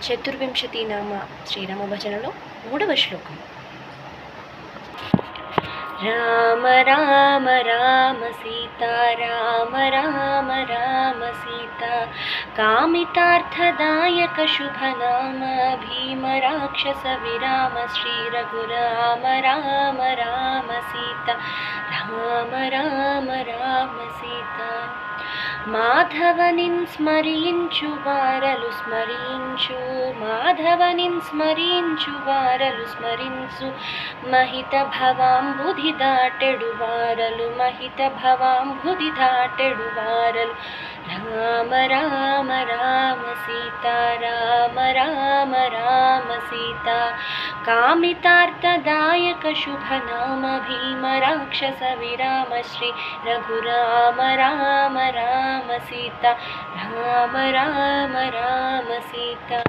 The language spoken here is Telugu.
చతుర్వింశతి నామ శ్రీరామ భజనలో 3వ శ్లోకం. రామ రామ రామ సీతా రామ రామ రామ సీతా కామితార్థదాయక శుభనామ భీమ రాక్షస విరామ శ్రీ రఘురామ రామ రామ సీతా రామ రామ రామ సీతా. మాధవనిన్ స్మరించు వారలు స్మరించు, మాధవనిన్ స్మరించు వారలు స్మరించు, మహిత భవాంబుధి దాటెడు వారలు, మహిత భవాంబుధి దాటెడు వారలు. రామ రామ రామ సీతా రామ రామ రామ సీతా కామితార్థదాయక శుభనామ భీమ రాక్షస విరామ శ్రీ రఘురామ రామ రామ సీతా రామ రామ రామ సీతా.